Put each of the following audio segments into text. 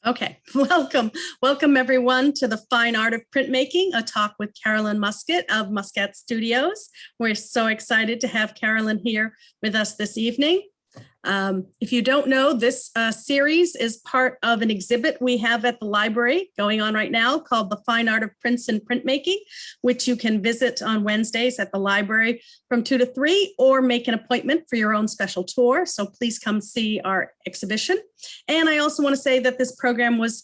Okay, welcome everyone to the Fine Art of Printmaking, a talk with Carolyn Muskat of Muskat Studios. We're so excited to have Carolyn here with us this evening. If you don't know, this series is part of an exhibit we have at the library going on right now called The Fine Art of Prints and Printmaking, which you can visit on Wednesdays at the library from 2 to 3 or make an appointment for your own special tour. So please come see our exhibition. And I also want to say that this program was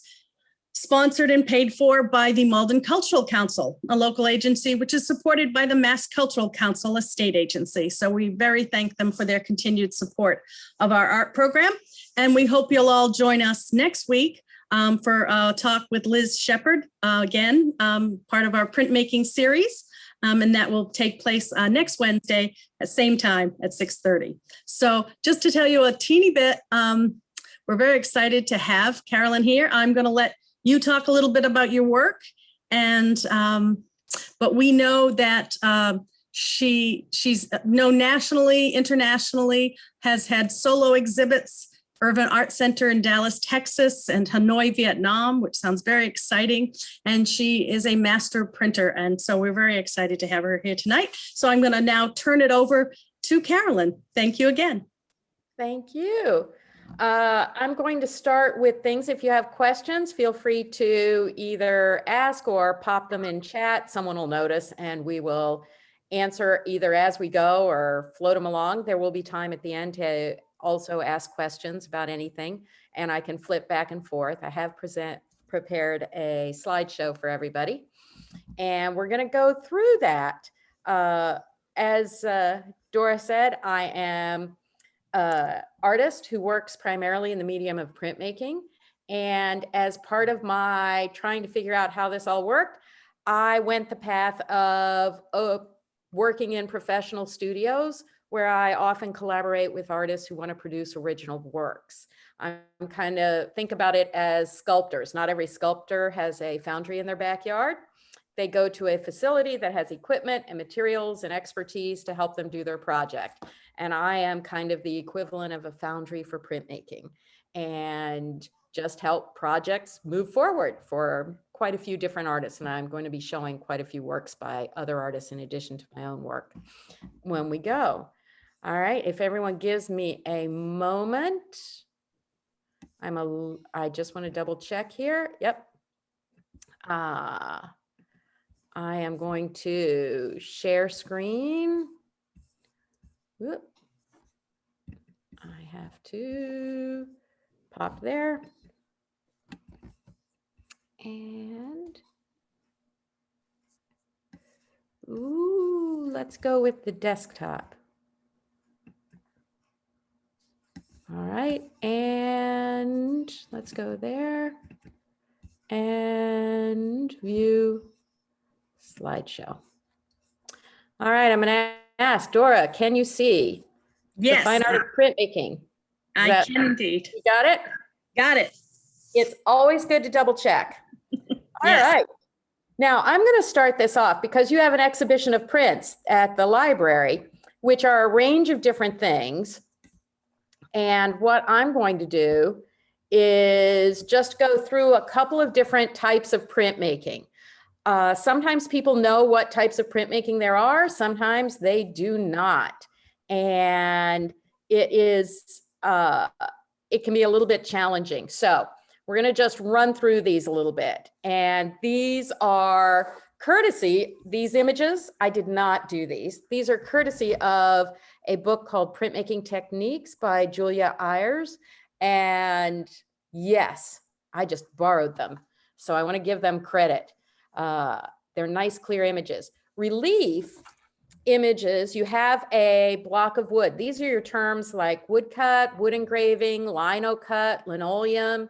sponsored and paid for by the Malden Cultural Council, a local agency which is supported by the Mass Cultural Council, a state agency. So we very thank them for their continued support of our art program. And we hope you'll all join us next week for a talk with Liz Shepard, again, part of our printmaking series. And that will take place next Wednesday at same time at 6:30. So just to tell you a teeny bit, we're very excited to have Carolyn here. I'm going to let you talk a little bit about your work, and but we know that she's known nationally, internationally, has had solo exhibits, Irving Art Center in Dallas, Texas, and Hanoi, Vietnam, which sounds very exciting. And she is a master printer, and so we're very excited to have her here tonight. So I'm going to now turn it over to Carolyn. Thank you again. Thank you. I'm going to start with things. If you have questions, feel free to either ask or pop them in chat. Someone will notice and we will answer either as we go or float them along. There will be time at the end to also ask questions about anything, and I can flip back and forth. I have prepared a slideshow for everybody, and we're going to go through that. As Dora said, I am artist who works primarily in the medium of printmaking. And as part of my trying to figure out how this all worked, I went the path of working in professional studios where I often collaborate with artists who want to produce original works. I'm kind of think about it as sculptors. Not every sculptor has a foundry in their backyard. They go to a facility that has equipment and materials and expertise to help them do their project. And I am kind of the equivalent of a foundry for printmaking and just help projects move forward for quite a few different artists. And I'm going to be showing quite a few works by other artists in addition to my own work when we go. All right, if everyone gives me a moment, I just want to double check here. Yep. I am going to share screen. Whoop. I have to pop there. And let's go with the desktop. All right, and let's go there and view slideshow. All right, I'm going to ask Dora, can you see Yes. the fine art of printmaking? I can indeed. You got it? Got it. It's always good to double check. All Yes. right. Now I'm going to start this off because you have an exhibition of prints at the library, which are a range of different things. And what I'm going to do is just go through a couple of different types of printmaking. Sometimes people know what types of printmaking there are. Sometimes they do not. And it can be a little bit challenging. So we're going to just run through these a little bit. And these are courtesy, these images, I did not do these. These are courtesy of a book called Printmaking Techniques by Julia Ayers. And yes, I just borrowed them. So I want to give them credit. They're nice, clear images. Relief images, you have a block of wood. These are your terms like woodcut, wood engraving, lino cut, linoleum.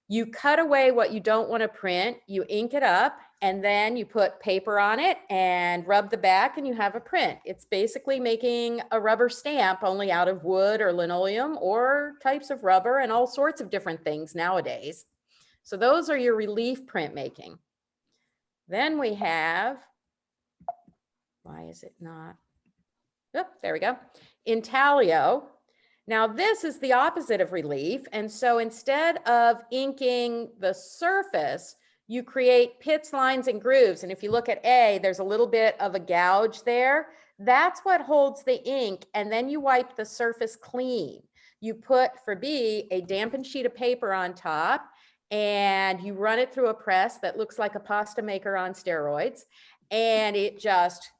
You cut away what you don't want to print, you ink it up, and then you put paper on it and rub the back and you have a print. It's basically making a rubber stamp only out of wood or linoleum or types of rubber and all sorts of different things nowadays. So those are your relief printmaking. Then we have, why is it not? Oh, there we go. Intaglio. Now this is the opposite of relief. And so instead of inking the surface, you create pits, lines, and grooves. And if you look at A, there's a little bit of a gouge there. That's what holds the ink. And then you wipe the surface clean. You put, for B, a dampened sheet of paper on top, and you run it through a press that looks like a pasta maker on steroids. And it just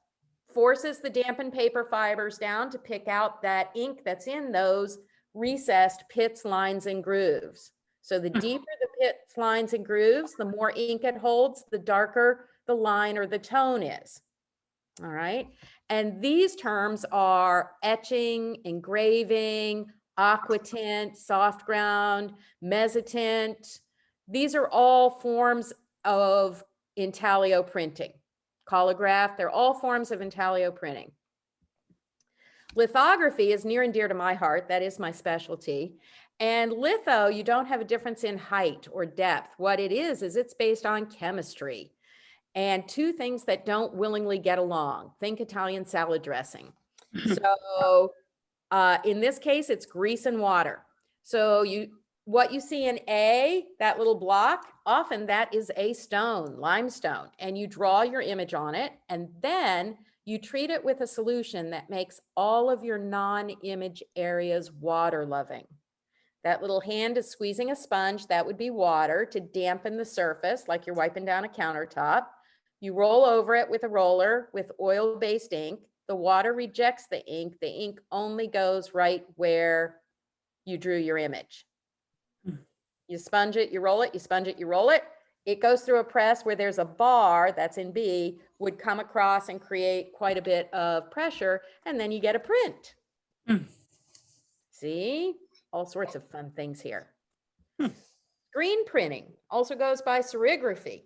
forces the dampened paper fibers down to pick out that ink that's in those recessed pits, lines, and grooves. So the deeper the pits, lines, and grooves, the more ink it holds, the darker the line or the tone is. All right. And these terms are etching, engraving, aquatint, soft ground, mezzotint. These are all forms of intaglio printing. Collograph, they're all forms of intaglio printing. Lithography is near and dear to my heart. That is my specialty. And litho, you don't have a difference in height or depth. What it is it's based on chemistry. And two things that don't willingly get along. Think Italian salad dressing. So in this case, it's grease and water. So what you see in A, that little block, often that is a stone, limestone, and you draw your image on it, and then you treat it with a solution that makes all of your non-image areas water loving. That little hand is squeezing a sponge, that would be water to dampen the surface, like you're wiping down a countertop. You roll over it with a roller with oil-based ink. The water rejects the ink. The ink only goes right where you drew your image. You sponge it, you roll it, you sponge it, you roll it. It goes through a press where there's a bar that's in B, would come across and create quite a bit of pressure, and then you get a print. See, all sorts of fun things here. Screen printing also goes by serigraphy.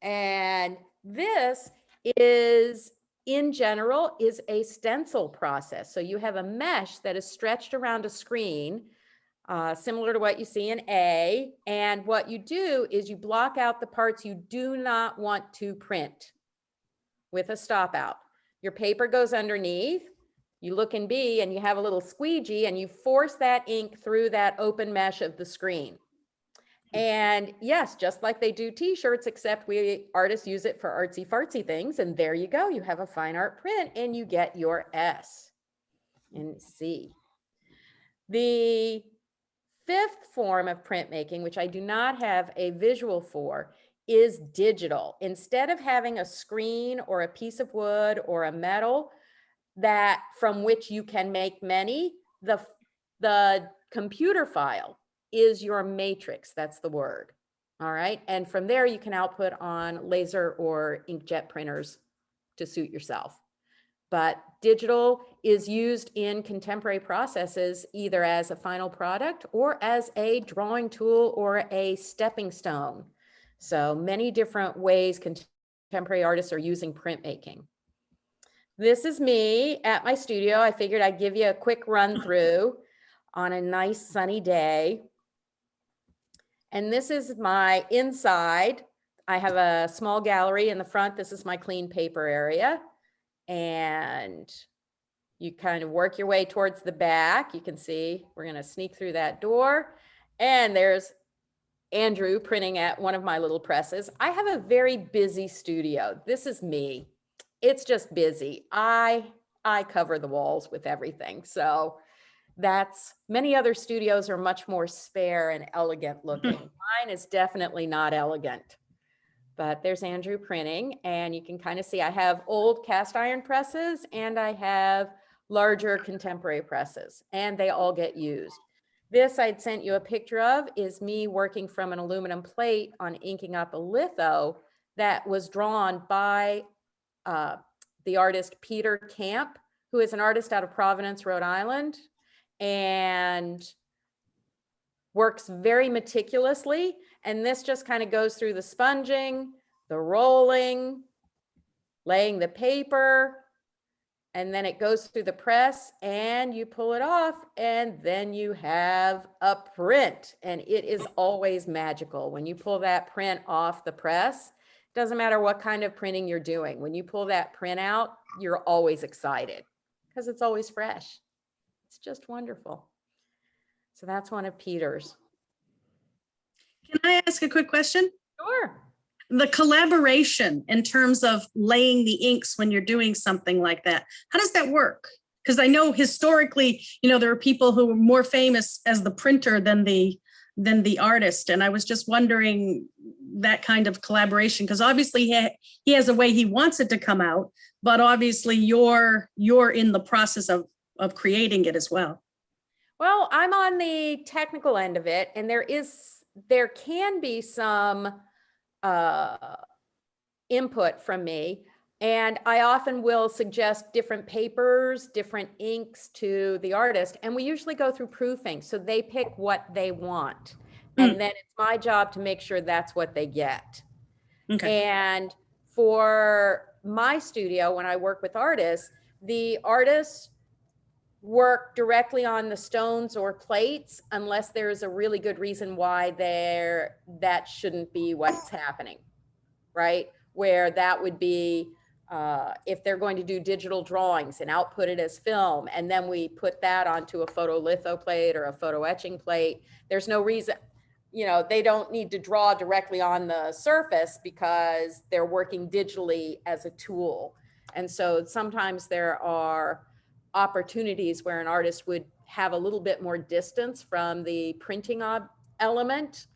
And this is, in general, is a stencil process. So you have a mesh that is stretched around a screen, similar to what you see in A. And what you do is you block out the parts you do not want to print with a stop out. Your paper goes underneath. You look in B and you have a little squeegee and you force that ink through that open mesh of the screen. And yes, just like they do t-shirts, except we artists use it for artsy fartsy things. And there you go. You have a fine art print and you get your S and C. The fifth form of printmaking, which I do not have a visual for, is digital. Instead of having a screen or a piece of wood or a metal that from which you can make many, the computer file is your matrix. That's the word. All right. And from there, you can output on laser or inkjet printers to suit yourself. But digital is used in contemporary processes either as a final product or as a drawing tool or a stepping stone. So many different ways contemporary artists are using printmaking. This is me at my studio. I figured I'd give you a quick run through on a nice sunny day. And this is my inside. I have a small gallery in the front. This is my clean paper area. And you kind of work your way towards the back. You can see we're going to sneak through that door. And there's Andrew printing at one of my little presses. I have a very busy studio. This is me. It's just busy. I cover the walls with everything. So that's, many other studios are much more spare and elegant looking. Mine is definitely not elegant. But there's Andrew printing, and you can kind of see I have old cast iron presses and I have larger contemporary presses, and they all get used. This I'd sent you a picture of is me working from an aluminum plate on inking up a litho that was drawn by the artist Peter Camp, who is an artist out of Providence, Rhode Island, and works very meticulously. And this just kind of goes through the sponging, the rolling, laying the paper, and then it goes through the press and you pull it off, and then you have a print. And it is always magical when you pull that print off the press. Doesn't matter what kind of printing you're doing. When you pull that print out, you're always excited because it's always fresh. It's just wonderful. So that's one of Peter's. Can I ask a quick question? Sure. The collaboration in terms of laying the inks when you're doing something like that, how does that work? Because I know historically, there are people who are more famous as the printer than the artist. And I was just wondering that kind of collaboration, because obviously he has a way he wants it to come out, but obviously you're in the process of creating it as well. Well, I'm on the technical end of it, and there can be some input from me, and I often will suggest different papers, different inks to the artist, and we usually go through proofing, so they pick what they want, and then it's my job to make sure that's what they get. Okay. And for my studio, when I work with artists, the artists work directly on the stones or plates unless there's a really good reason why that shouldn't be what's happening, right? Where that would be if they're going to do digital drawings and output it as film, and then we put that onto a photolitho plate or a photo etching plate. There's no reason, they don't need to draw directly on the surface because they're working digitally as a tool. And so sometimes there are opportunities where an artist would have a little bit more distance from the printing element,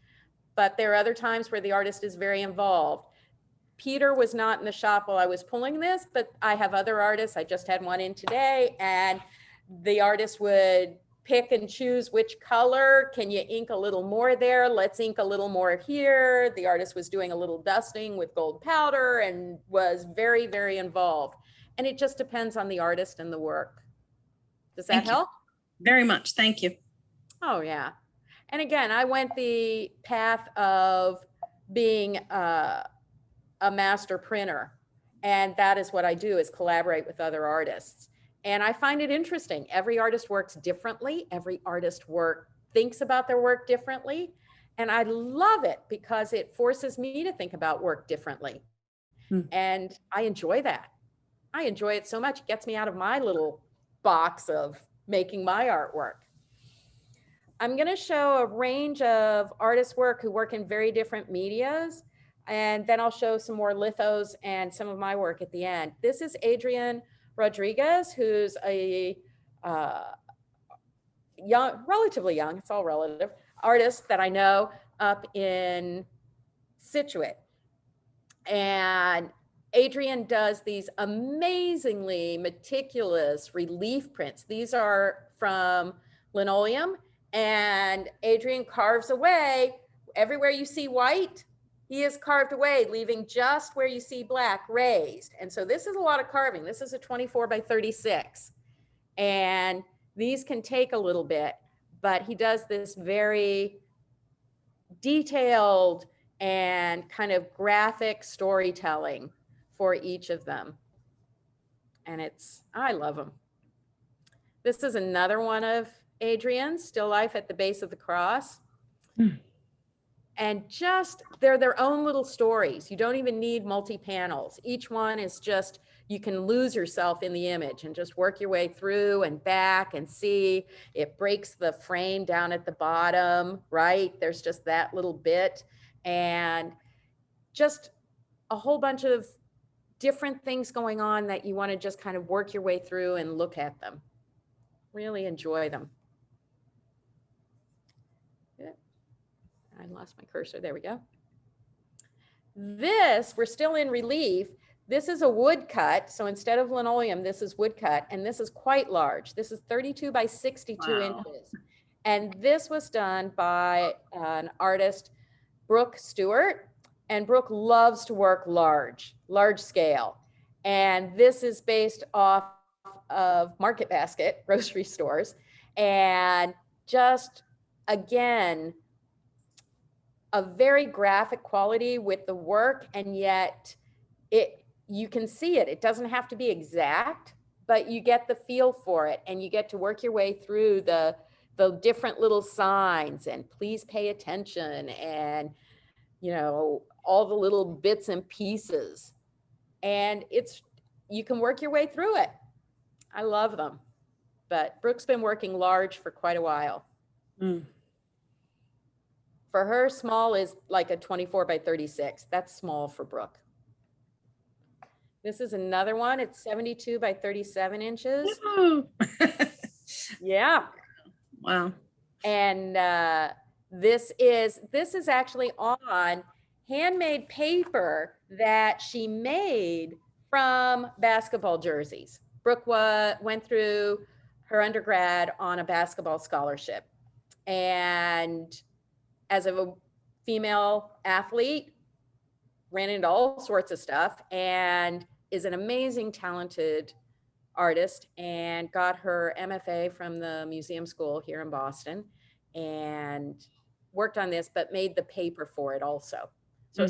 but there are other times where the artist is very involved. Peter was not in the shop while I was pulling this, but I have other artists. I just had one in today, and the artist would pick and choose which color. Can you ink a little more there? Let's ink a little more here. The artist was doing a little dusting with gold powder and was very, very involved. And it just depends on the artist and the work. Does that help? Very much. Thank you. Oh, yeah. And again, I went the path of being a master printer. And that is what I do, is collaborate with other artists. And I find it interesting. Every artist works differently. Every artist thinks about their work differently. And I love it because it forces me to think about work differently. And I enjoy that. I enjoy it so much. It gets me out of my little box of making my artwork. I'm going to show a range of artists' work who work in very different medias, and then I'll show some more lithos and some of my work at the end. This is Adrian Rodriguez, who's a relatively young, it's all relative, artist that I know up in Scituate. And Adrian does these amazingly meticulous relief prints. These are from linoleum, and Adrian carves away everywhere you see white. He has carved away, leaving just where you see black raised. And so this is a lot of carving. This is a 24 by 36. And these can take a little bit, but he does this very detailed and kind of graphic storytelling for each of them. And I love them. This is another one of Adrian's, Still Life at the Base of the Cross. And they're their own little stories. You don't even need multi-panels. Each one is just, you can lose yourself in the image and just work your way through and back and see. It breaks the frame down at the bottom, right? There's just that little bit, and just a whole bunch of different things going on that you want to just kind of work your way through and look at them. Really enjoy them. I lost my cursor. There we go. We're still in relief. This is a wood cut. So instead of linoleum, this is wood cut, and this is quite large. This is 32 by 62 inches. And this was done by an artist, Brooke Stewart. And Brooke loves to work large scale. And this is based off of Market Basket grocery stores. And just, again, a very graphic quality with the work, and yet you can see it. It doesn't have to be exact, but you get the feel for it, and you get to work your way through the different little signs, and please pay attention, and all the little bits and pieces. And you can work your way through it. I love them. But Brooke's been working large for quite a while. Mm. For her, small is like a 24 by 36. That's small for Brooke. This is another one. It's 72 by 37 inches. Woo. Yeah. Wow. And this is actually on handmade paper that she made from basketball jerseys. Brooke went through her undergrad on a basketball scholarship. And as a female athlete, ran into all sorts of stuff and is an amazing, talented artist, and got her MFA from the museum school here in Boston and worked on this, but made the paper for it also. So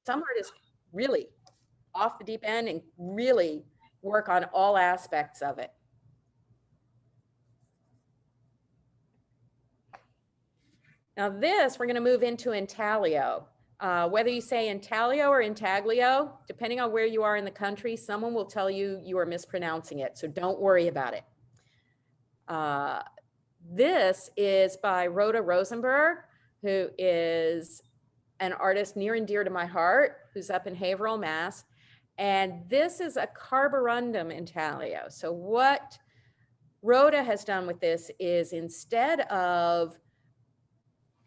some artists really off the deep end and really work on all aspects of it. Now this, we're going to move into Intaglio. Whether you say Intaglio or Intaglio, depending on where you are in the country, someone will tell you you are mispronouncing it, so don't worry about it. This is by Rhoda Rosenberg, who is an artist near and dear to my heart, who's up in Haverhill, Mass. And this is a carborundum intaglio. So what Rhoda has done with this is, instead of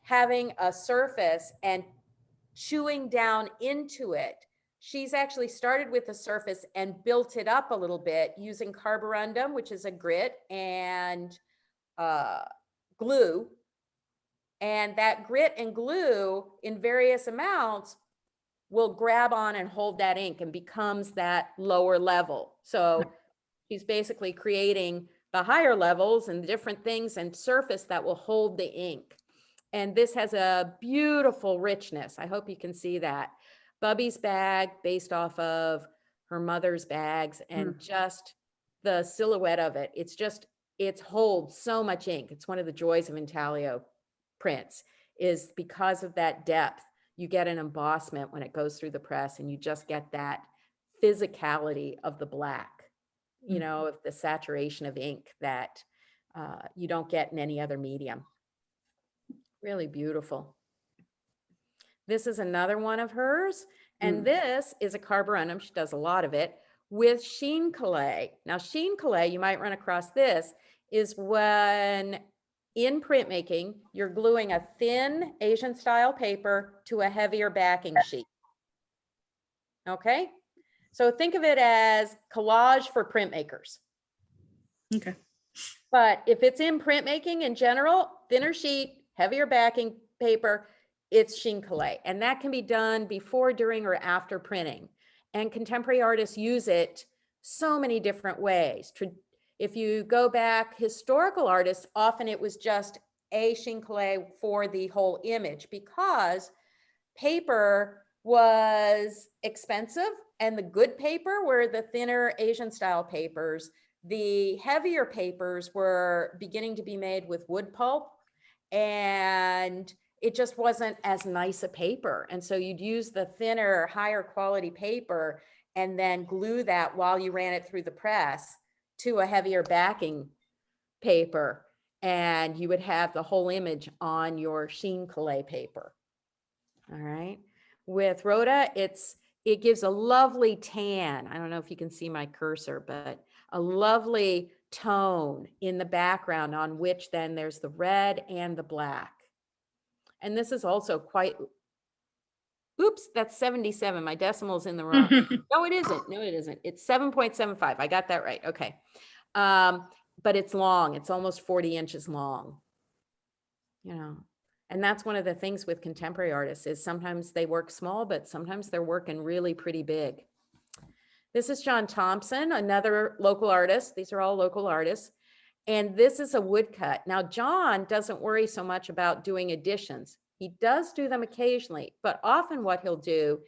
having a surface and chewing down into it, she's actually started with the surface and built it up a little bit using carborundum, which is a grit, and glue. And that grit and glue in various amounts will grab on and hold that ink and becomes that lower level. So she's basically creating the higher levels and different things and surface that will hold the ink. And this has a beautiful richness. I hope you can see that. Bubby's bag based off of her mother's bags, and just the silhouette of it. It holds so much ink. It's one of the joys of intaglio prints, is because of that depth. You get an embossment when it goes through the press, and you just get that physicality of the black, you know, of the saturation of ink that you don't get in any other medium. Really beautiful. This is another one of hers, and this is a carborundum. She does a lot of it with sheen clay. Now, sheen clay, you might run across this, is when in printmaking, you're gluing a thin Asian style paper to a heavier backing sheet. Okay, so think of it as collage for printmakers. Okay. But if it's in printmaking in general, thinner sheet, heavier backing paper, it's sheen clay. And that can be done before, during, or after printing. And contemporary artists use it so many different ways. If you go back, historical artists, often it was just a sheen clay for the whole image, because paper was expensive, and the good paper were the thinner Asian style papers. The heavier papers were beginning to be made with wood pulp, and it just wasn't as nice a paper. And so you'd use the thinner, higher quality paper and then glue that while you ran it through the press to a heavier backing paper. And you would have the whole image on your sheen clay paper. All right. With Rhoda, it gives a lovely tan. I don't know if you can see my cursor, but a lovely tone in the background on which then there's the red and the black. And this is also quite, oops, that's 77. My decimal's in the wrong. No, it isn't. No, it isn't. It's 7.75. I got that right. Okay. But it's long. It's almost 40 inches long. You know, and that's one of the things with contemporary artists, is sometimes they work small, but sometimes they're working really pretty big. This is John Thompson, another local artist. These are all local artists. And this is a woodcut. Now, John doesn't worry so much about doing additions. He does do them occasionally, but often what he'll do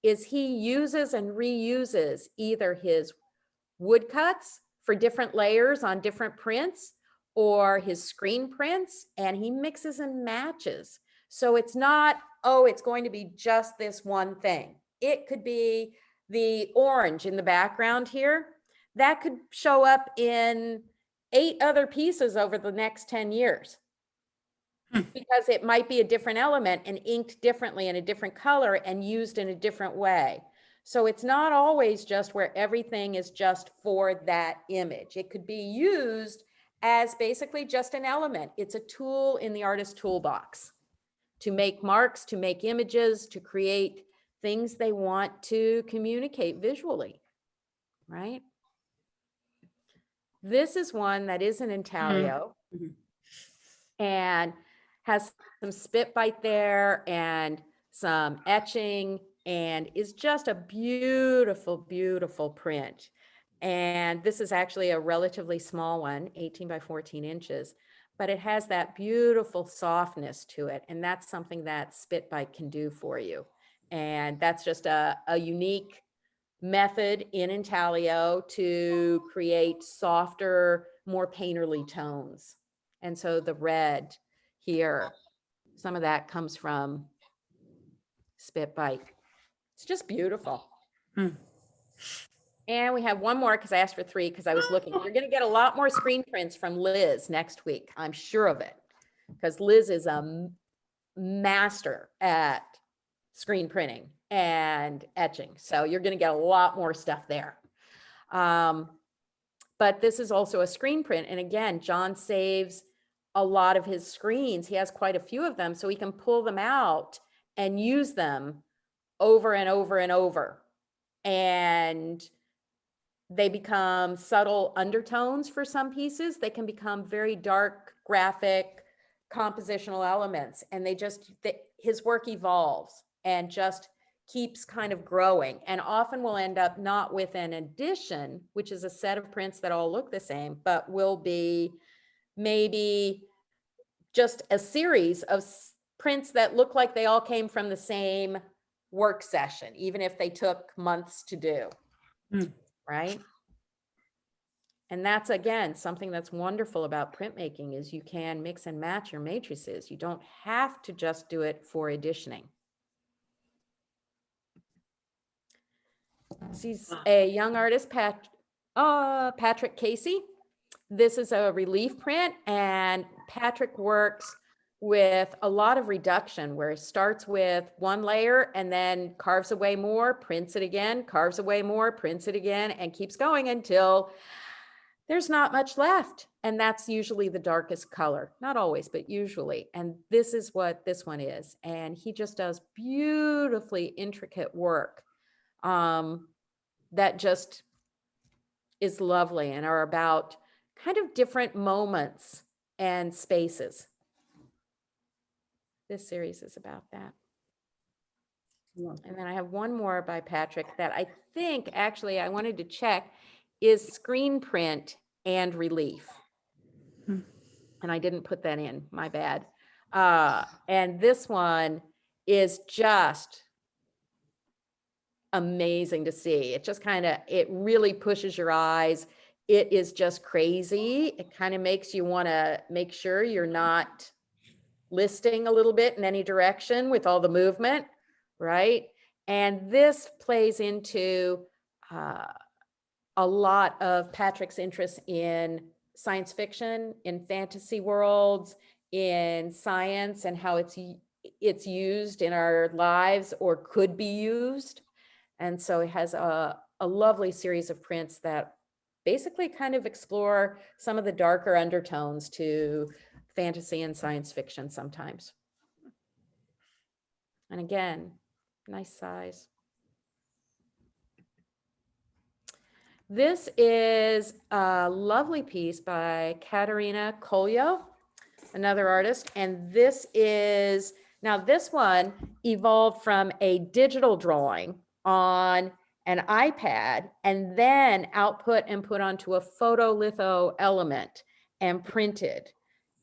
is he uses and reuses either his woodcuts for different layers on different prints, or his screen prints, and he mixes and matches. So it's not, oh, it's going to be just this one thing. It could be the orange in the background here. That could show up in 8 other pieces over the next 10 years. because it might be a different element and inked differently in a different color and used in a different way. So it's not always just where everything is just for that image. It could be used as basically just an element. It's a tool in the artist toolbox to make marks, to make images, to create things they want to communicate visually, right? This is one that is an intaglio and has some spit bite there and some etching, and is just a beautiful, beautiful print. And this is actually a relatively small one, 18 by 14 inches, but it has that beautiful softness to it. And that's something that spit bite can do for you. And that's just a unique method in intaglio to create softer, more painterly tones. And so the red here, some of that comes from spit bite. It's just beautiful. And we have one more because I asked for 3 because I was looking. You're going to get a lot more screen prints from Liz next week. I'm sure of it, because Liz is a master at screen printing and etching. So you're going to get a lot more stuff there. But this is also a screen print. And again, John saves a lot of his screens. He has quite a few of them, so he can pull them out and use them over and over and over. And they become subtle undertones for some pieces. They can become very dark, graphic, compositional elements. And his work evolves and just keeps kind of growing, and often will end up not with an edition, which is a set of prints that all look the same, but will be maybe just a series of prints that look like they all came from the same work session, even if they took months to do, right? And that's, again, something that's wonderful about printmaking is you can mix and match your matrices. You don't have to just do it for editioning. He's a young artist, Patrick Casey. This is a relief print, and Patrick works with a lot of reduction, where it starts with one layer and then carves away more, prints it again, carves away more, prints it again, and keeps going until there's not much left. And that's usually the darkest color. Not always, but usually. And this is what this one is. And he just does beautifully intricate work that just is lovely and are about kind of different moments and spaces. This series is about that. And then I have one more by Patrick that I think, actually, I wanted to check, is screen print and relief. And I didn't put that in, my bad. And this one is just amazing to see. It just kind of, it really pushes your eyes. It is just crazy. It kind of makes you want to make sure you're not listing a little bit in any direction with all the movement, right? And this plays into a lot of Patrick's interest in science fiction, in fantasy worlds, in science, and how it's used in our lives or could be used. And so it has a lovely series of prints that basically kind of explore some of the darker undertones to fantasy and science fiction sometimes. And again, nice size. This is a lovely piece by Katerina Koljo, another artist. And this is, now this one evolved from a digital drawing on an iPad and then output and put onto a photolitho element and printed.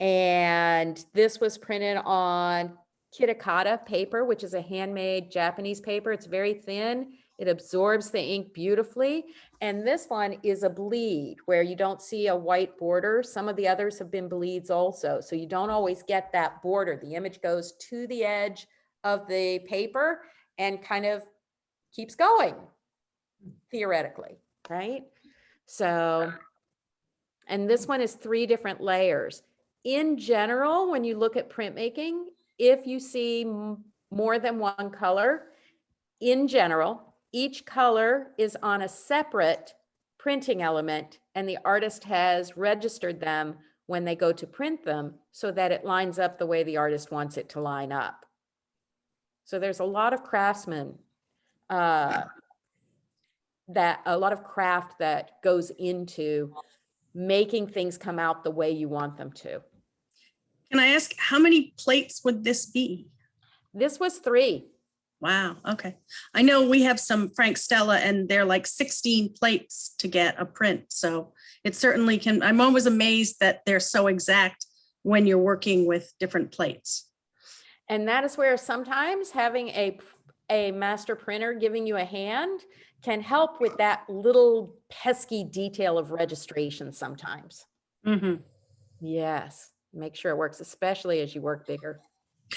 And this was printed on kitakata paper, which is a handmade Japanese paper. It's very thin. It absorbs the ink beautifully. And this one is a bleed where you don't see a white border. Some of the others have been bleeds also. So you don't always get that border. The image goes to the edge of the paper and kind of keeps going, theoretically, right? So, and this one is 3 different layers. In general, when you look at printmaking, if you see more than one color, in general, each color is on a separate printing element, and the artist has registered them when they go to print them so that it lines up the way the artist wants it to line up. So there's a lot of craftsmen, a lot of craft that goes into making things come out the way you want them to. Can I ask, how many plates would this be? This was 3. Wow, okay. I know we have some Frank Stella and they're like 16 plates to get a print. So it certainly can, I'm always amazed that they're so exact when you're working with different plates. And that is where sometimes having a master printer giving you a hand can help with that little pesky detail of registration sometimes. Mm-hmm. Yes, make sure it works, especially as you work bigger.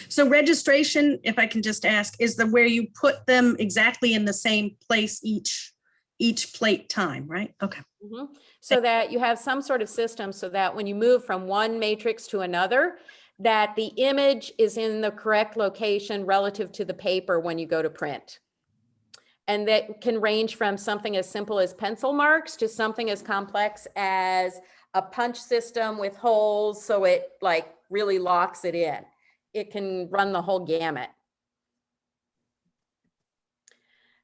So registration, if I can just ask, is the where you put them exactly in the same place each plate time, right? Okay. Mm-hmm. So that you have some sort of system so that when you move from one matrix to another, that the image is in the correct location relative to the paper when you go to print. And that can range from something as simple as pencil marks to something as complex as a punch system with holes so it like really locks it in. It can run the whole gamut.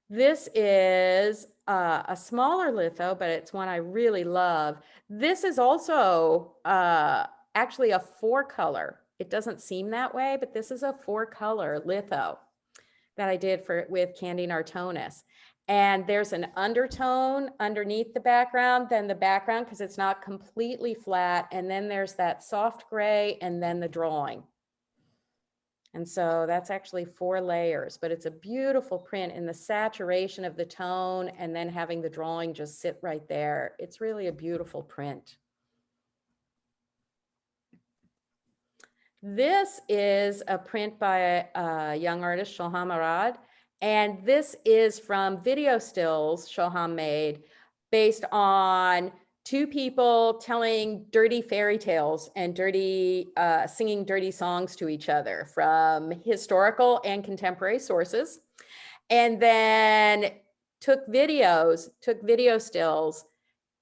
This is a smaller litho, but it's one I really love. This is also actually a 4-color. It doesn't seem that way, but this is a 4-color litho that I did with Candy Nartonis. And there's an undertone underneath the background, then the background, because it's not completely flat. And then there's that soft gray and then the drawing. And so that's actually 4 layers, but it's a beautiful print in the saturation of the tone and then having the drawing just sit right there. It's really a beautiful print. This is a print by a young artist, Shoham Arad, and this is from video stills Shoham made based on 2 people telling dirty fairy tales and singing dirty songs to each other from historical and contemporary sources, and then took video stills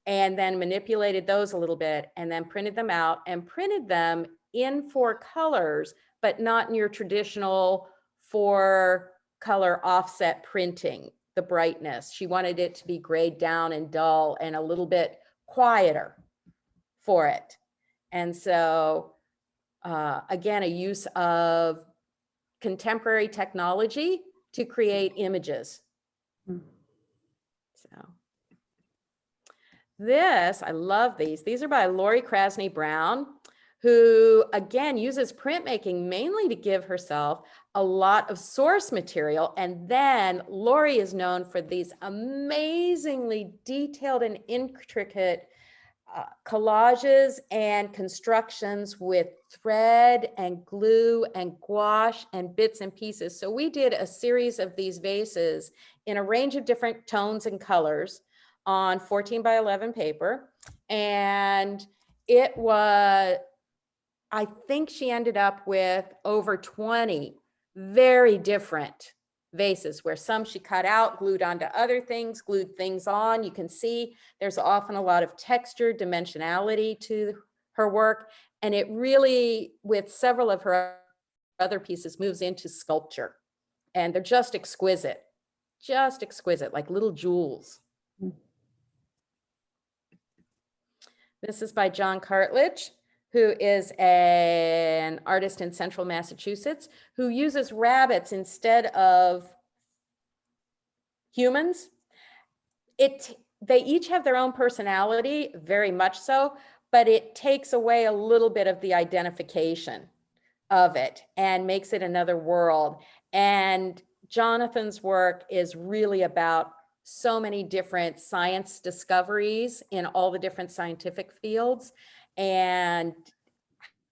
and then manipulated those a little bit and then printed them out and printed them in 4 colors, but not in your traditional 4-color offset printing, the brightness. She wanted it to be grayed down and dull and a little bit quieter for it. And so again, a use of contemporary technology to create images. So this, I love these. These are by Lori Krasny Brown, who again uses printmaking mainly to give herself a lot of source material. And then Lori is known for these amazingly detailed and intricate collages and constructions with thread and glue and gouache and bits and pieces. So we did a series of these vases in a range of different tones and colors on 14 by 11 paper. And it was, I think she ended up with over 20 very different vases, where some she cut out, glued onto other things, glued things on. You can see there's often a lot of texture, dimensionality to her work. And it really, with several of her other pieces, moves into sculpture. And they're just exquisite, like little jewels. This is by John Cartledge, who is an artist in central Massachusetts, who uses rabbits instead of humans. They each have their own personality, very much so, but it takes away a little bit of the identification of it and makes it another world. And Jonathan's work is really about so many different science discoveries in all the different scientific fields, and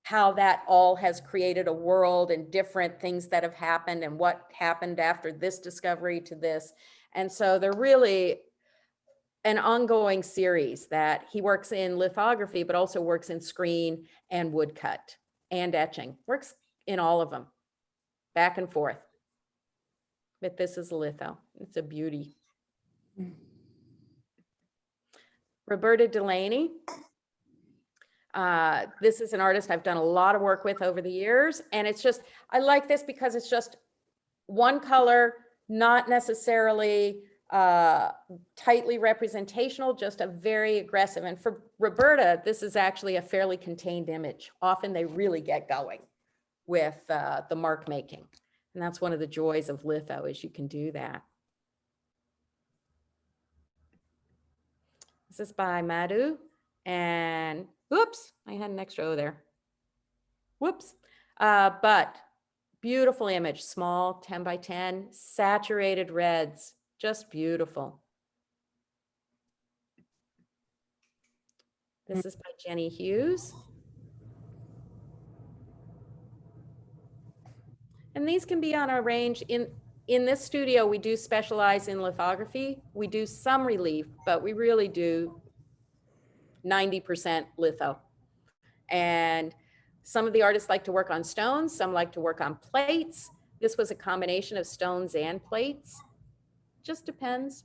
how that all has created a world and different things that have happened and what happened after this discovery to this. And so they're really an ongoing series that he works in lithography, but also works in screen and woodcut and etching. Works in all of them, back and forth. But this is a litho. It's a beauty. Roberta Delaney. This is an artist I've done a lot of work with over the years. And it's just, I like this because it's just one color, not necessarily tightly representational, just a very aggressive. And for Roberta, this is actually a fairly contained image. Often they really get going with the mark making. And that's one of the joys of litho, is you can do that. This is by Madhu, and whoops, I had an extra O there. Whoops, but beautiful image, small, 10 by 10, saturated reds, just beautiful. This is by Jenny Hughes. And these can be on a range. In this studio, we do specialize in lithography. We do some relief, but we really do 90% litho. And some of the artists like to work on stones, some like to work on plates. This was a combination of stones and plates. Just depends.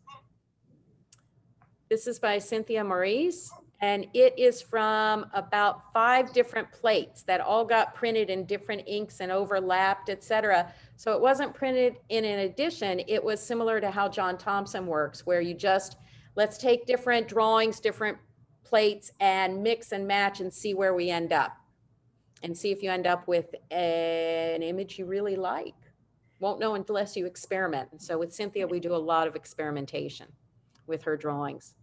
This is by Cynthia Maurice, and it is from about 5 different plates that all got printed in different inks and overlapped, etc. So it wasn't printed in an edition. It was similar to how John Thompson works, where you just, let's take different drawings, different plates, and mix and match and see where we end up. And see if you end up with an image you really like. Won't know unless you experiment. And so with Cynthia, we do a lot of experimentation with her drawings.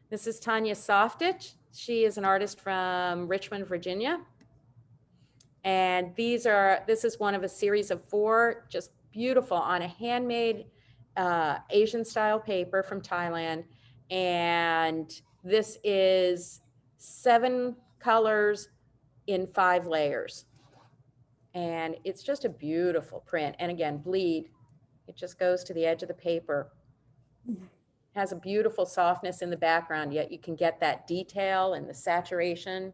This is Tanya Softich. She is an artist from Richmond, Virginia. And this is one of a series of 4, just beautiful, on a handmade Asian style paper from Thailand. And this is 7 colors in 5 layers. And it's just a beautiful print. And again, bleed, it just goes to the edge of the paper. Has a beautiful softness in the background, yet you can get that detail and the saturation.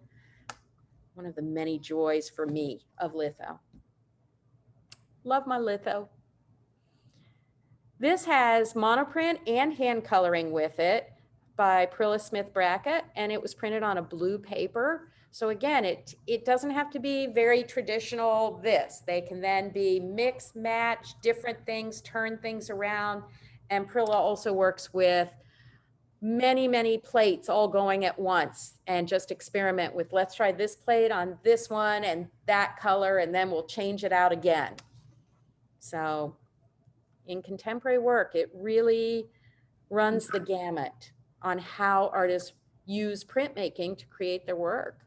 One of the many joys for me of litho. Love my litho. This has monoprint and hand coloring with it by Prilla Smith Brackett, and it was printed on a blue paper. So again, it doesn't have to be very traditional this. They can then be mix, match, different things, turn things around. And Prilla also works with many, many plates all going at once, and just experiment with, let's try this plate on this one and that color, and then we'll change it out again. So in contemporary work, it really runs the gamut on how artists use printmaking to create their work.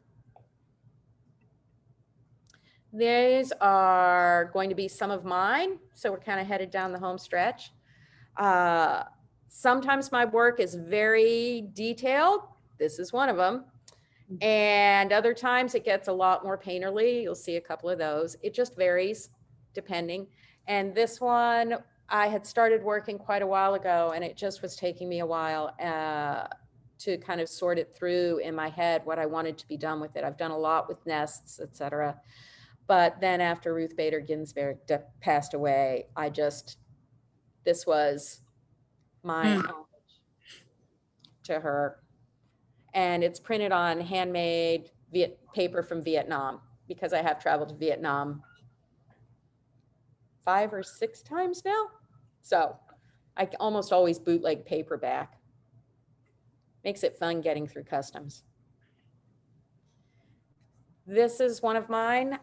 These are going to be some of mine, so we're kind of headed down the home stretch. Sometimes my work is very detailed. This is one of them. And other times it gets a lot more painterly. You'll see a couple of those. It just varies depending. And this one, I had started working quite a while ago, and it just was taking me a while to kind of sort it through in my head what I wanted to be done with it. I've done a lot with nests, etc. But then after Ruth Bader Ginsburg passed away, this was my homage to her. And it's printed on handmade paper from Vietnam, because I have traveled to Vietnam 5 or 6 times now. So I almost always bootleg paper back. Makes it fun getting through customs. This is one of mine,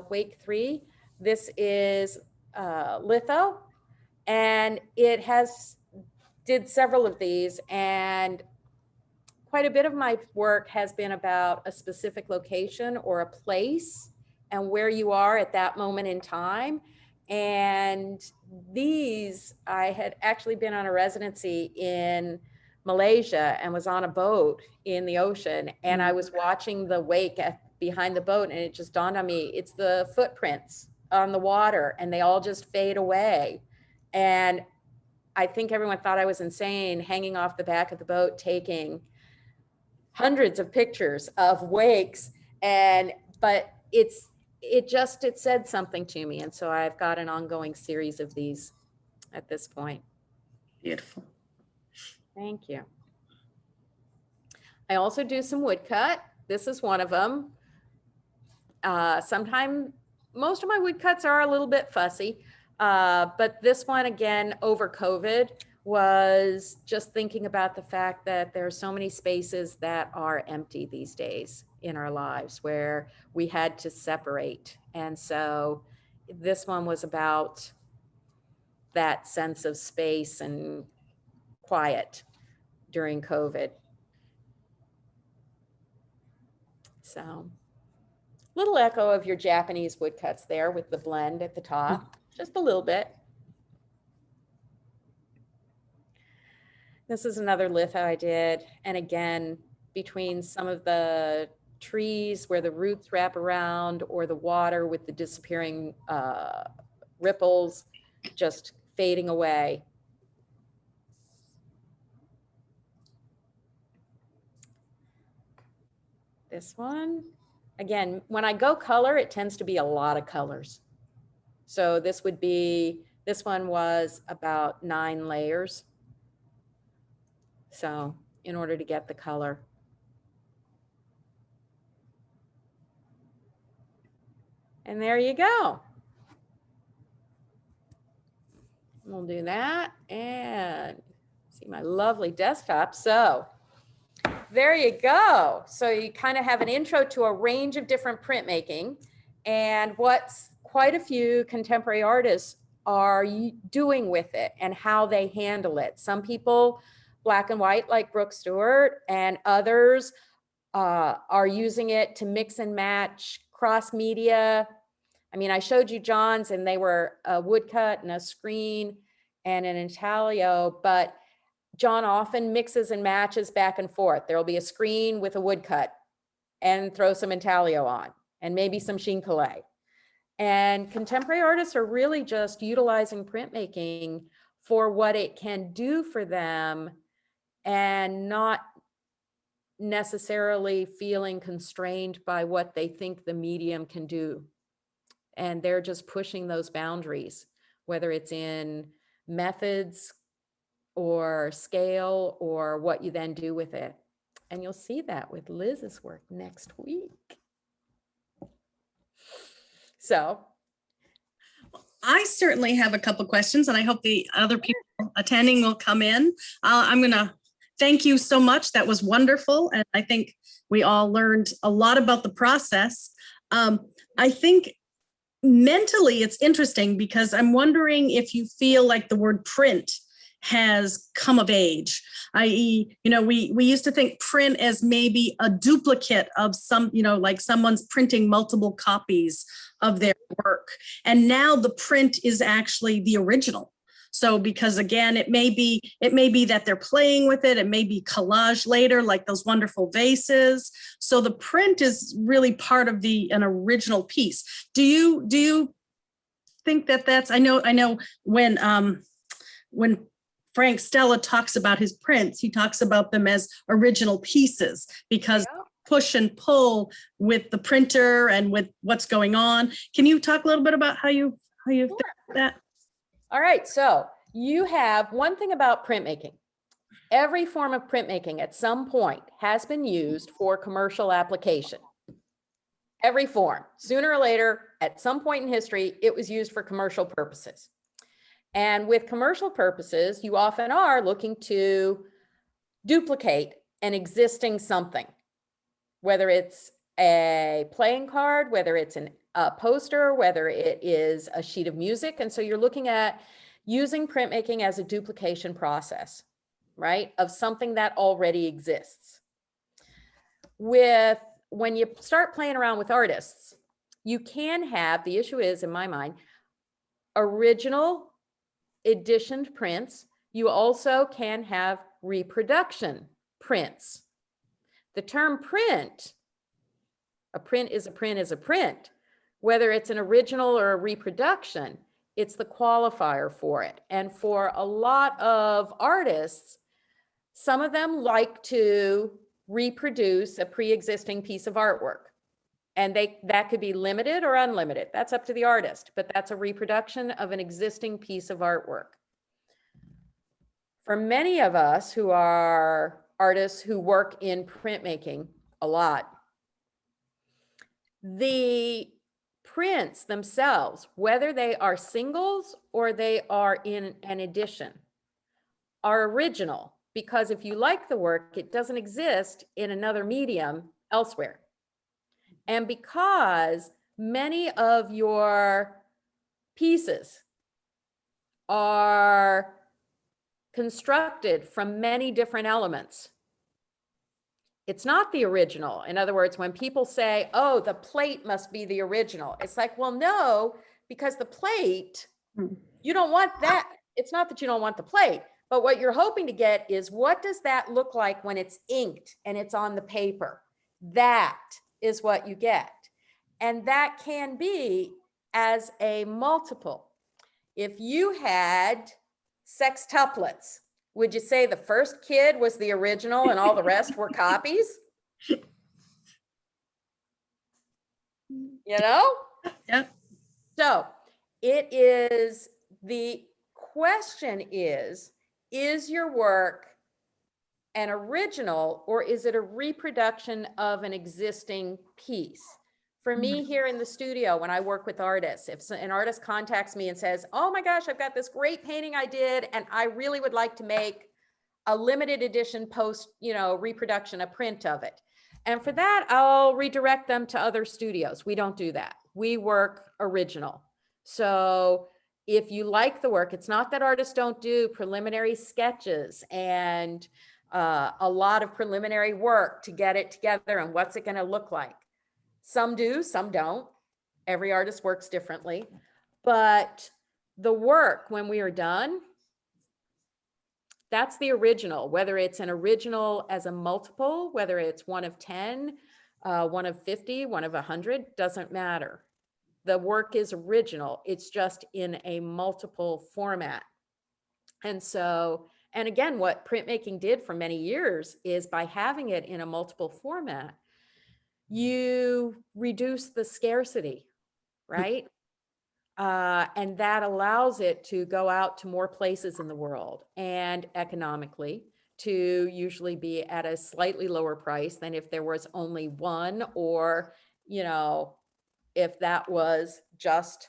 Wake 3. This is litho, and it did several of these, and quite a bit of my work has been about a specific location or a place and where you are at that moment in time. And these, I had actually been on a residency in Malaysia and was on a boat in the ocean, and I was watching the wake behind the boat, and it just dawned on me, it's the footprints on the water, and they all just fade away. And I think everyone thought I was insane hanging off the back of the boat, taking hundreds of pictures of wakes. But it said something to me. And so I've got an ongoing series of these at this point. Beautiful. Thank you. I also do some woodcut. This is one of them. Sometimes most of my woodcuts are a little bit fussy, but this one, again, over COVID, was just thinking about the fact that there are so many spaces that are empty these days in our lives where we had to separate. And so this one was about that sense of space and quiet during COVID. So little echo of your Japanese woodcuts there with the blend at the top, just a little bit. This is another litho I did. And again, between some of the trees where the roots wrap around or the water with the disappearing ripples just fading away. This one, again, when I go color, it tends to be a lot of colors. So this one was about 9 layers. So in order to get the color. And there you go. We'll do that and see my lovely desktop. So there you go. So you kind of have an intro to a range of different printmaking and what's quite a few contemporary artists are doing with it and how they handle it. Some people black and white like Brooke Stewart, and others are using it to mix and match cross media. I mean, I showed you John's and they were a woodcut and a screen and an intaglio, but John often mixes and matches back and forth. There'll be a screen with a woodcut and throw some intaglio on and maybe some sheen collé. And contemporary artists are really just utilizing printmaking for what it can do for them and not necessarily feeling constrained by what they think the medium can do. And they're just pushing those boundaries, whether it's in methods or scale or what you then do with it. And you'll see that with Liz's work next week. So I certainly have a couple questions, and I hope the other people attending will come in. I'm going to thank you so much. That was wonderful. And I think we all learned a lot about the process. I think mentally it's interesting because I'm wondering if you feel like the word print has come of age, i.e., we used to think print as maybe a duplicate of some, like someone's printing multiple copies of their work. And now the print is actually the original. So because again, it may be that they're playing with it. It may be collage later, like those wonderful vases. So the print is really part of an original piece. Do you think that that's, I know when Frank Stella talks about his prints, he talks about them as original pieces because push and pull with the printer and with what's going on. Can you talk a little bit about how you think that? All right, so you have one thing about printmaking. Every form of printmaking at some point has been used for commercial application. Every form, sooner or later, at some point in history, it was used for commercial purposes. And with commercial purposes, you often are looking to duplicate an existing something, whether it's a playing card, whether it's a poster, whether it is a sheet of music. And so you're looking at using printmaking as a duplication process, right, of something that already exists. When you start playing around with artists, you can have, the issue is, in my mind, original editioned prints. You also can have reproduction prints. The term print, a print is a print is a print, whether it's an original or a reproduction, It's the qualifier for it. And for a lot of artists, some of them like to reproduce a pre-existing piece of artwork. And that could be limited or unlimited. That's up to the artist, but that's a reproduction of an existing piece of artwork. For many of us who are artists who work in printmaking a lot, the prints themselves, whether they are singles or they are in an edition, are original, because if you like the work, it doesn't exist in another medium elsewhere. And because many of your pieces are constructed from many different elements, it's not the original. In other words, when people say, oh, the plate must be the original, it's like, well, no, because the plate, you don't want that. It's not that you don't want the plate, but what you're hoping to get is, what does that look like when it's inked and it's on the paper? That is what you get. And that can be as a multiple. If you had sextuplets, would you say the first kid was the original and all the rest were copies? You know? Yeah. So it is, the question is your work an original or is it a reproduction of an existing piece? For me here in the studio, when I work with artists, if an artist contacts me and says, oh my gosh, I've got this great painting I did, and I really would like to make a limited edition reproduction, a print of it. And for that, I'll redirect them to other studios. We don't do that. We work original. So if you like the work, it's not that artists don't do preliminary sketches and a lot of preliminary work to get it together and what's it going to look like. Some do, some don't. Every artist works differently. But the work, when we are done, that's the original, whether it's an original as a multiple, whether it's one of 10, one of 50, one of 100, doesn't matter. The work is original. It's just in a multiple format. And so, and again, what printmaking did for many years is by having it in a multiple format, you reduce the scarcity, right? And that allows it to go out to more places in the world, and economically to usually be at a slightly lower price than if there was only one, or, if that was just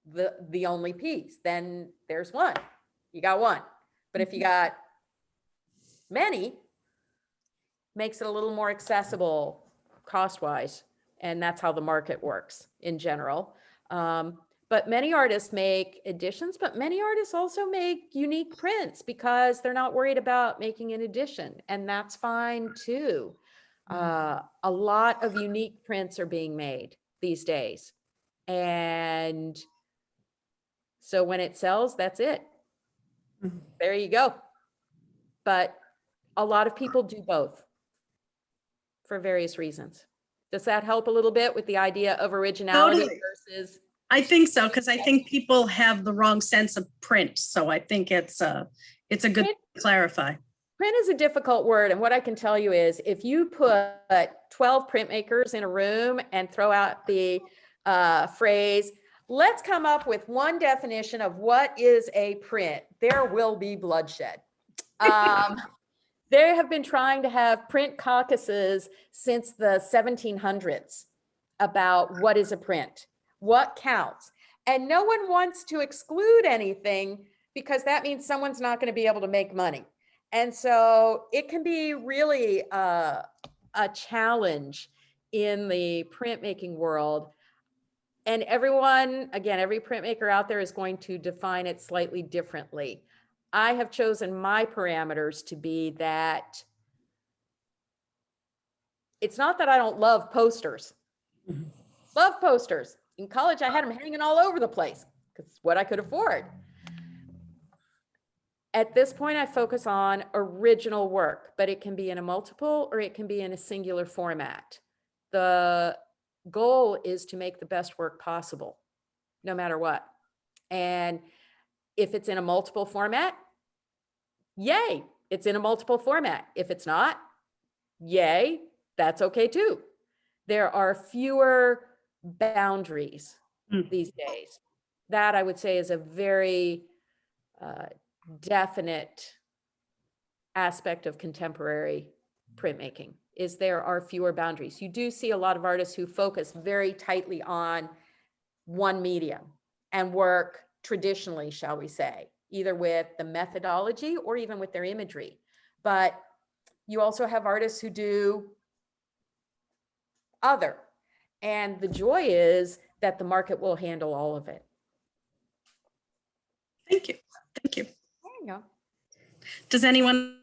the only piece, then there's one, you got one. But if you got many, makes it a little more accessible cost-wise. And that's how the market works in general. But many artists make editions, but many artists also make unique prints because they're not worried about making an edition. And that's fine too. A lot of unique prints are being made these days. And so when it sells, that's it. There you go. But a lot of people do both for various reasons. Does that help a little bit with the idea of originality Totally. versus? I think so, because I think people have the wrong sense of print. So I think it's a good Print- to clarify. Print is a difficult word. And what I can tell you is, if you put 12 printmakers in a room and throw out the phrase, let's come up with one definition of what is a print, there will be bloodshed. They have been trying to have print caucuses since the 1700s about what is a print, what counts. And no one wants to exclude anything because that means someone's not going to be able to make money. And so it can be really a challenge in the printmaking world. And everyone, again, every printmaker out there is going to define it slightly differently. I have chosen my parameters to be that it's not that I don't love posters. Love posters. In college, I had them hanging all over the place because it's what I could afford. At this point, I focus on original work, but it can be in a multiple or it can be in a singular format. The goal is to make the best work possible. no matter what. And if it's in a multiple format, yay, it's in a multiple format. If it's not, yay, that's okay too. There are fewer boundaries these days. That I would say is a very definite aspect of contemporary printmaking, is there are fewer boundaries. You do see a lot of artists who focus very tightly on one medium and work traditionally, shall we say, either with the methodology or even with their imagery. But you also have artists who do other. And the joy is that the market will handle all of it. Thank you. Thank you. There you go. Does anyone?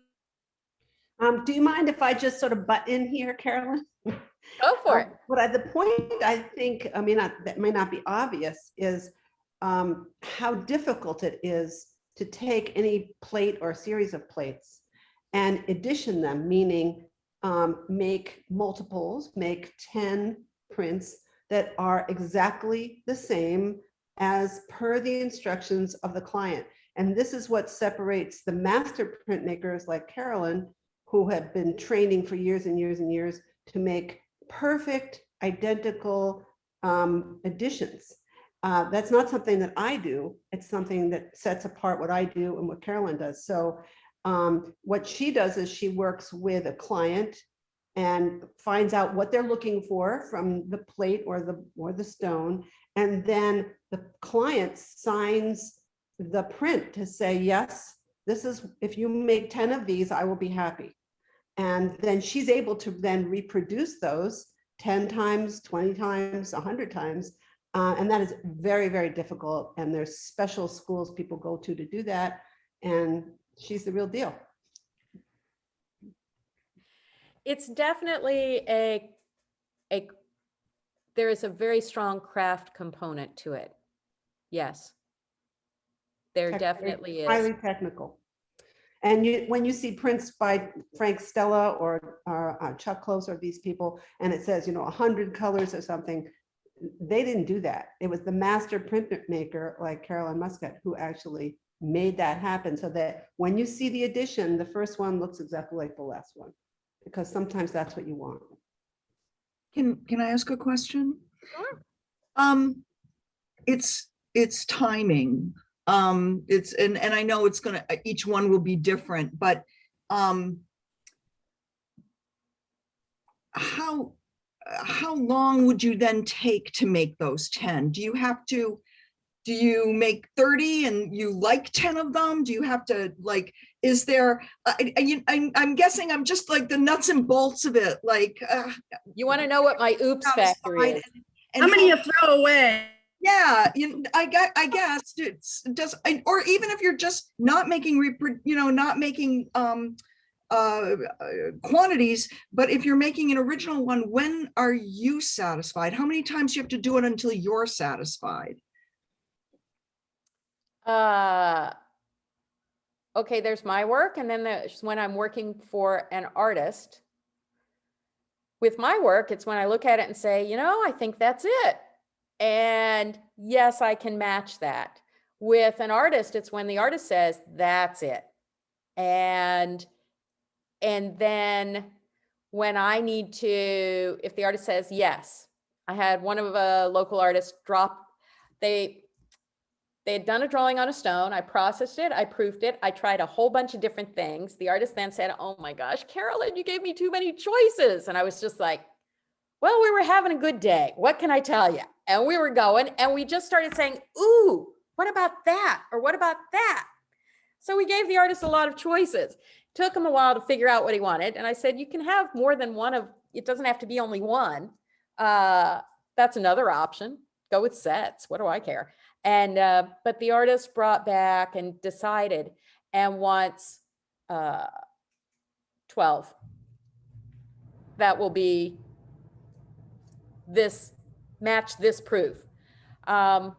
Do you mind if I just sort of butt in here, Carolyn? Go for it. But the point I think, I mean, that may not be obvious, is how difficult it is to take any plate or series of plates and edition them, meaning make multiples, make 10 prints that are exactly the same as per the instructions of the client. And this is what separates the master printmakers like Carolyn, who have been training for years and years and years to make perfect, identical editions. That's not something that I do. It's something that sets apart what I do and what Carolyn does. So what she does is she works with a client and finds out what they're looking for from the plate or the stone. And then the client signs the print to say, yes, this is, if you make 10 of these, I will be happy. And then she's able to then reproduce those 10 times, 20 times, 100 times. And that is very, very difficult. And there's special schools people go to do that. And she's the real deal. It's definitely there is a very strong craft component to it. Yes. There definitely is. Highly technical. And when you see prints by Frank Stella or Chuck Close or these people, and it says, 100 colors or something, they didn't do that. It was the master printmaker like Carolyn Muskat who actually made that happen, so that when you see the edition, the first one looks exactly like the last one, because sometimes that's what you want. Can I ask a question? Sure. It's timing. It's and I know it's gonna, each one will be different, but how long would you then take to make those 10? Do you make 30 and you like 10 of them? Do you have to, like, is there, I'm guessing I'm just like the nuts and bolts of it. Like, You want to know what my oops factor is? and How many you throw away? yeah, I guess it's does, or even if you're just not making not making quantities, but if you're making an original one, when are you satisfied? How many times do you have to do it until you're satisfied? Okay, there's my work, and then there's when I'm working for an artist. With my work, it's when I look at it and say, I think that's it. And yes, I can match that. With an artist, it's when the artist says, that's it. And then when I need to, if the artist says yes, I had one of a local artists drop, they had done a drawing on a stone. I processed it, I proofed it, I tried a whole bunch of different things. The artist then said, oh my gosh, Carolyn, you gave me too many choices. And I was just like, well, we were having a good day. What can I tell you? And we were going, and we just started saying, ooh, what about that? Or what about that? So we gave the artist a lot of choices. Took him a while to figure out what he wanted. And I said, you can have more than one of, it doesn't have to be only one. That's another option. Go with sets. What do I care? And, but the artist brought back and decided and wants 12. That will be this, match this proof. And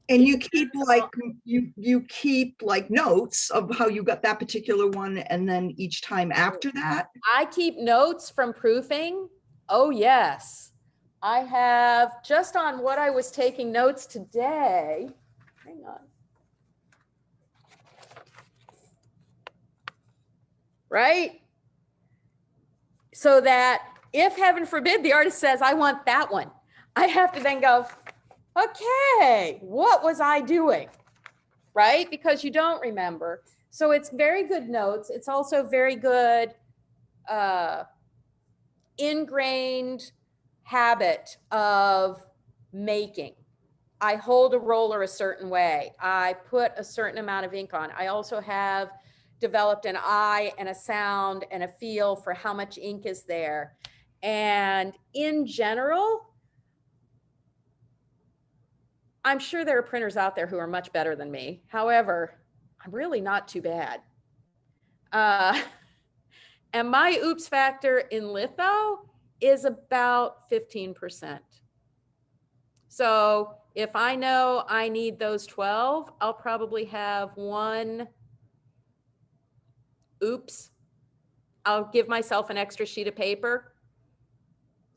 you keep like, you keep like notes of how you got that particular one, and then each time after that? I keep notes from proofing. Oh yes. I have, just on what I was taking notes today, hang on. Right? So that if heaven forbid the artist says, I want that one, I have to then go, okay, what was I doing? Right? Because you don't remember. So it's very good notes. It's also very good ingrained habit of making. I hold a roller a certain way. I put a certain amount of ink on. I also have developed an eye and a sound and a feel for how much ink is there. And in general, I'm sure there are printers out there who are much better than me. However, I'm really not too bad. And my oops factor in litho is about 15%. So if I know I need those 12, I'll probably have one oops. I'll give myself an extra sheet of paper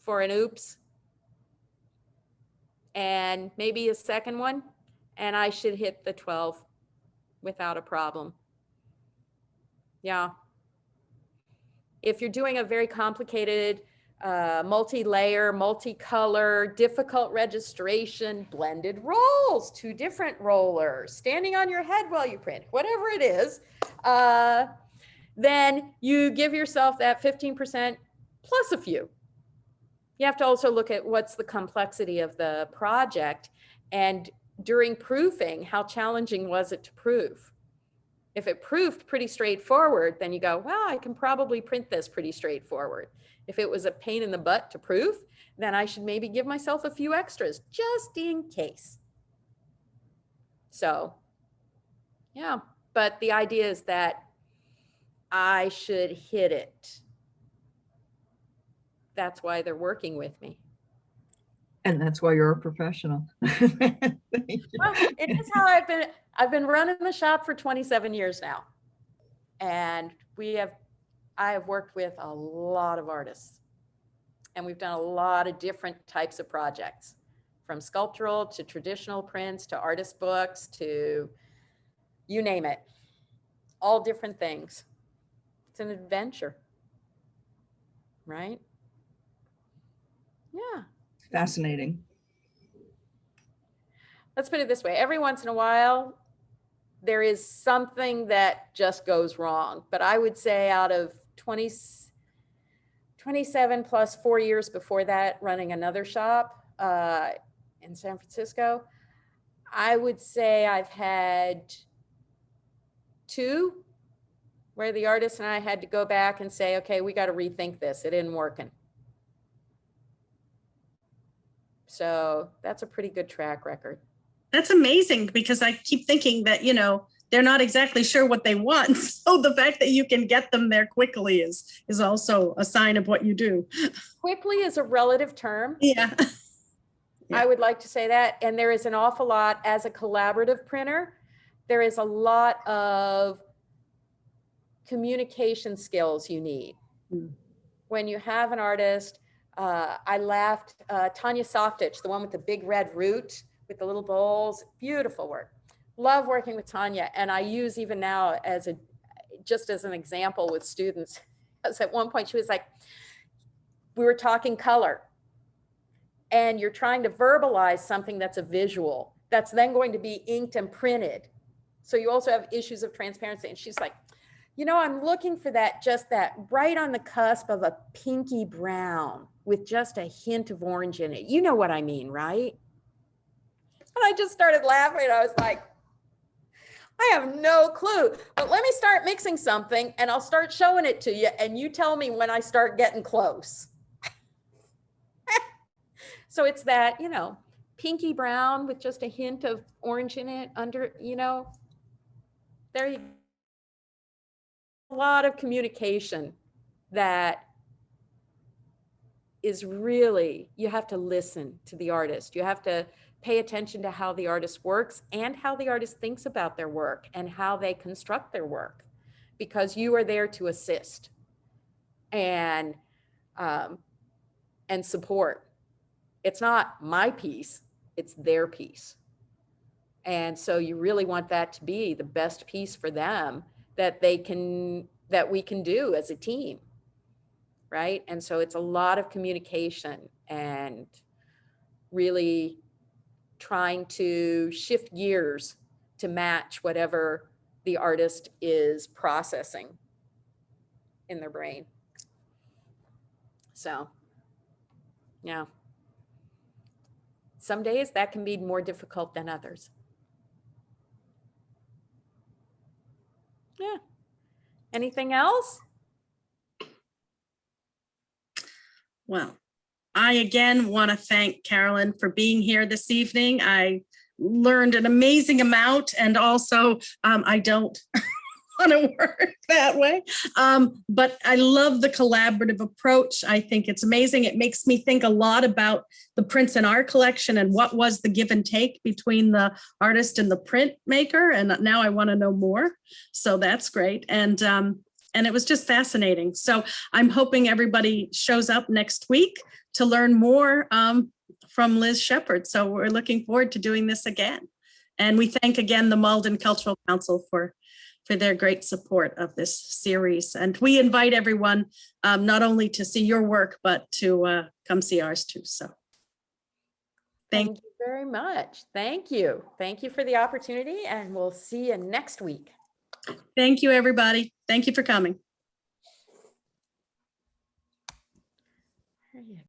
for an oops. And maybe a second one, and I should hit the 12 without a problem. Yeah. If you're doing a very complicated, multi-layer, multi-color, difficult registration, blended rolls, 2 different rollers, standing on your head while you print, whatever it is, then you give yourself that 15% plus a few. You have to also look at what's the complexity of the project, and during proofing, how challenging was it to proof? If it proved pretty straightforward, then you go, well, I can probably print this pretty straightforward. If it was a pain in the butt to proof, then I should maybe give myself a few extras just in case. So, yeah, but the idea is that I should hit it. That's why they're working with me. And that's why you're a professional. Well, it is how I've been running the shop for 27 years now. And I have worked with a lot of artists, and we've done a lot of different types of projects, from sculptural to traditional prints to artist books to you name it, all different things. It's an adventure, right? Yeah. Fascinating. Let's put it this way. Every once in a while, there is something that just goes wrong. But I would say out of 27 plus 4 years before that, running another shop in San Francisco, I would say I've had 2 where the artist and I had to go back and say, okay, we got to rethink this. It isn't working. So that's a pretty good track record. That's amazing, because I keep thinking that, you know, they're not exactly sure what they want. So the fact that you can get them there quickly is also a sign of what you do. Quickly is a relative term. Yeah. I would like to say that. And there is an awful lot, as a collaborative printer, there is a lot of communication skills you need. When you have an artist, I laughed, Tanya Softitch, the one with the big red root with the little bowls, beautiful work. Love working with Tanya. And I use even now just as an example with students, because at one point she was like, we were talking color, and you're trying to verbalize something that's a visual, that's then going to be inked and printed. So you also have issues of transparency. And she's like, you know, I'm looking for that, just that right on the cusp of a pinky brown with just a hint of orange in it. You know what I mean, right? And I just started laughing. I was like, I have no clue, but let me start mixing something and I'll start showing it to you. And you tell me when I start getting close. So it's that, you know, pinky brown with just a hint of orange in it under, you know, there you go. A lot of communication that is really, you have to listen to the artist. You have to pay attention to how the artist works and how the artist thinks about their work and how they construct their work, because you are there to assist and support. it's not my piece, it's their piece. And so you really want that to be the best piece for them that we can do as a team. Right. And so it's a lot of communication and really trying to shift gears to match whatever the artist is processing in their brain. So, yeah. Some days that can be more difficult than others. Yeah. Anything else? Well, I again want to thank Carolyn for being here this evening. I learned an amazing amount, and also I don't want to work that way. But I love the collaborative approach. I think it's amazing. It makes me think a lot about the prints in our collection and what was the give and take between the artist and the printmaker. And now I want to know more. So that's great. And it was just fascinating. So I'm hoping everybody shows up next week to learn more from Liz Shepherd. So we're looking forward to doing this again. And we thank again the Malden Cultural Council for their great support of this series. And we invite everyone not only to see your work, but to come see ours too. So Thank you very much. Thank you. Thank you for the opportunity, and we'll see you next week. Thank you, everybody. Thank you for coming.